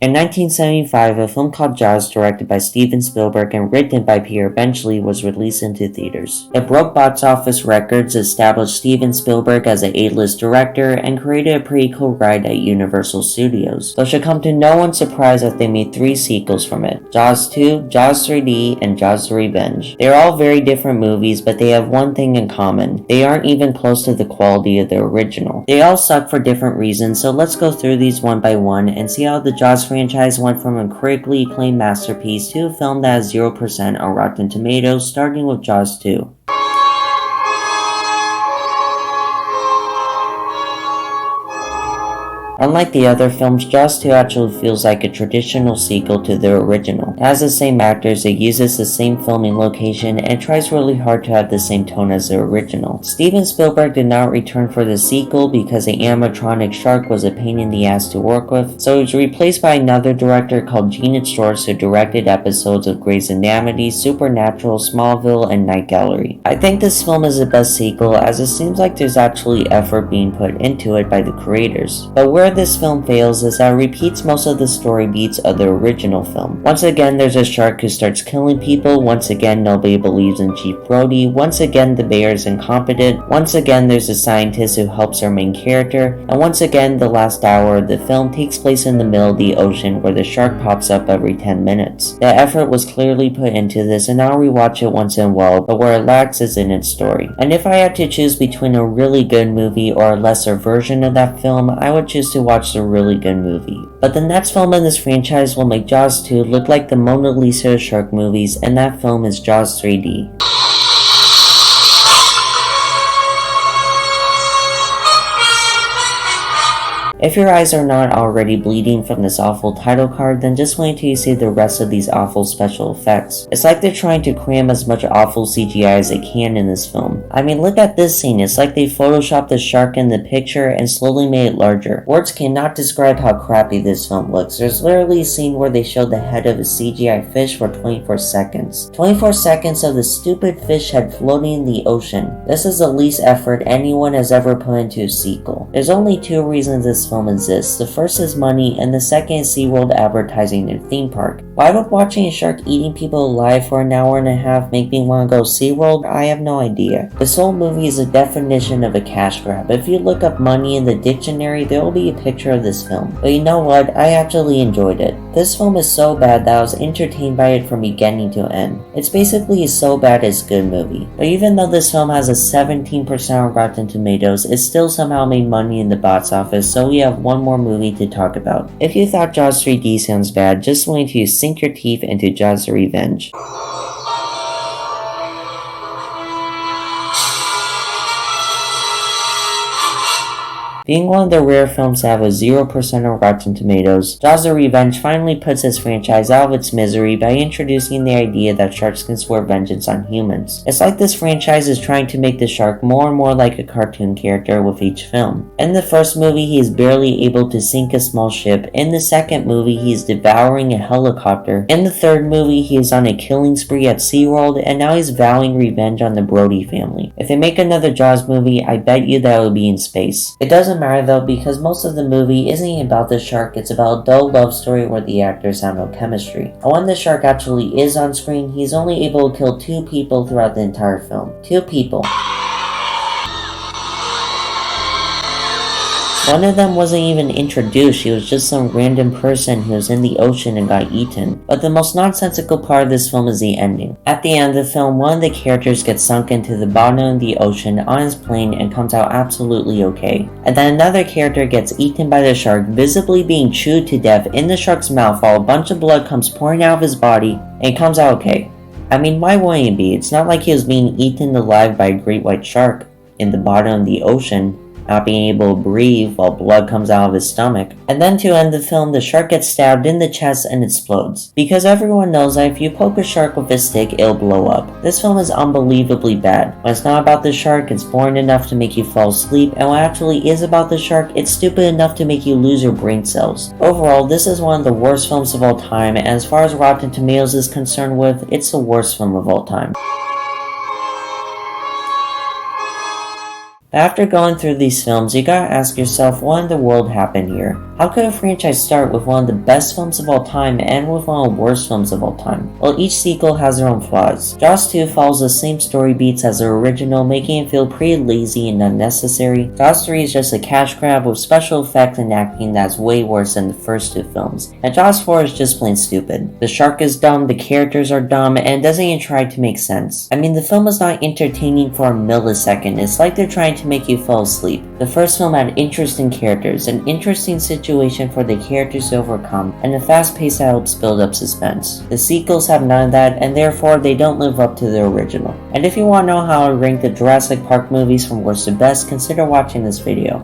In 1975, a film called Jaws, directed by Steven Spielberg and written by Pierre Benchley, was released into theaters. It broke box office records, established Steven Spielberg as an A-list director, and created a pretty cool ride at Universal Studios. Though it should come to no one's surprise that they made 3 sequels from it: Jaws 2, Jaws 3D, and Jaws the Revenge. They are all very different movies, but they have one thing in common: they aren't even close to the quality of the original. They all suck for different reasons, so let's go through these one by one and see how the Jaws franchise went from a critically acclaimed masterpiece to a film that has 0% on Rotten Tomatoes, starting with Jaws 2. Unlike the other films, Jaws 2 actually feels like a traditional sequel to the original. It has the same actors, it uses the same filming location, and tries really hard to have the same tone as the original. Steven Spielberg did not return for the sequel because the animatronic shark was a pain in the ass to work with, so he was replaced by another director called Gene Storrs, who directed episodes of Grey's Anatomy, Supernatural, Smallville, and Night Gallery. I think this film is the best sequel, as it seems like there's actually effort being put into it by the creators. But where this film fails is that it repeats most of the story beats of the original film. Once again, there's a shark who starts killing people. Once again, nobody believes in Chief Brody. Once again, the bear is incompetent. Once again, there's a scientist who helps our main character. And once again, the last hour of the film takes place in the middle of the ocean where the shark pops up every 10 minutes. The effort was clearly put into this, and I'll rewatch it once in a while, but where it lacks is in its story. And if I had to choose between a really good movie or a lesser version of that film, I would choose to watch the really good movie. But the next film in this franchise will make Jaws 2 look like the Mona Lisa of shark movies, and that film is Jaws 3D. If your eyes are not already bleeding from this awful title card, then just wait till you see the rest of these awful special effects. It's like they're trying to cram as much awful CGI as they can in this film. I mean, look at this scene. It's like they photoshopped the shark in the picture and slowly made it larger. Words cannot describe how crappy this film looks. There's literally a scene where they showed the head of a CGI fish for 24 seconds. 24 seconds of the stupid fish head floating in the ocean. This is the least effort anyone has ever put into a sequel. There's only 2 reasons this film exists. The first is money, and the second is SeaWorld advertising their theme park. Why would watching a shark eating people alive for an hour and a half make me want to go SeaWorld? I have no idea. This whole movie is a definition of a cash grab. If you look up money in the dictionary, there will be a picture of this film. But you know what? I actually enjoyed it. This film is so bad that I was entertained by it from beginning to end. It's basically a so bad it's good movie. But even though this film has a 17% on Rotten Tomatoes, it still somehow made money in the box office, so we have one more movie to talk about. If you thought Jaws 3D sounds bad, just wait till you sink your teeth into Jaws the Revenge. Being one of the rare films to have a 0% on Rotten Tomatoes, Jaws the Revenge finally puts this franchise out of its misery by introducing the idea that sharks can swear vengeance on humans. It's like this franchise is trying to make the shark more and more like a cartoon character with each film. In the first movie, he is barely able to sink a small ship. In the second movie, he is devouring a helicopter. In the third movie, he is on a killing spree at SeaWorld, and now he's vowing revenge on the Brody family. If they make another Jaws movie, I bet you that it will be in space. It doesn't matter though, because most of the movie isn't about the shark, it's about a dull love story where the actors have no chemistry. And when the shark actually is on screen, he's only able to kill 2 people throughout the entire film. 2 people. One of them wasn't even introduced, she was just some random person who was in the ocean and got eaten. But the most nonsensical part of this film is the ending. At the end of the film, one of the characters gets sunk into the bottom of the ocean on his plane and comes out absolutely okay. And then another character gets eaten by the shark, visibly being chewed to death in the shark's mouth while a bunch of blood comes pouring out of his body, and comes out okay. I mean, why wouldn't he be? It's not like he was being eaten alive by a great white shark in the bottom of the ocean, not being able to breathe while blood comes out of his stomach. And then to end the film, the shark gets stabbed in the chest and explodes. Because everyone knows that if you poke a shark with a stick, it'll blow up. This film is unbelievably bad. When it's not about the shark, it's boring enough to make you fall asleep, and when it actually is about the shark, it's stupid enough to make you lose your brain cells. Overall, this is one of the worst films of all time, and as far as Rotten Tomatoes is concerned with, it's the worst film of all time. After going through these films, you gotta ask yourself, what in the world happened here? How could a franchise start with one of the best films of all time and with one of the worst films of all time? Well, each sequel has their own flaws. Jaws 2 follows the same story beats as the original, making it feel pretty lazy and unnecessary. Jaws 3 is just a cash grab with special effects and acting that's way worse than the first two films. And Jaws 4 is just plain stupid. The shark is dumb, the characters are dumb, and doesn't even try to make sense. I mean, the film is not entertaining for a millisecond. It's like they're trying to make you fall asleep. The first film had interesting characters, an interesting situation for the characters to overcome, and a fast pace that helps build up suspense. The sequels have none of that, and therefore they don't live up to the original. And if you want to know how I rank the Jurassic Park movies from worst to best, consider watching this video.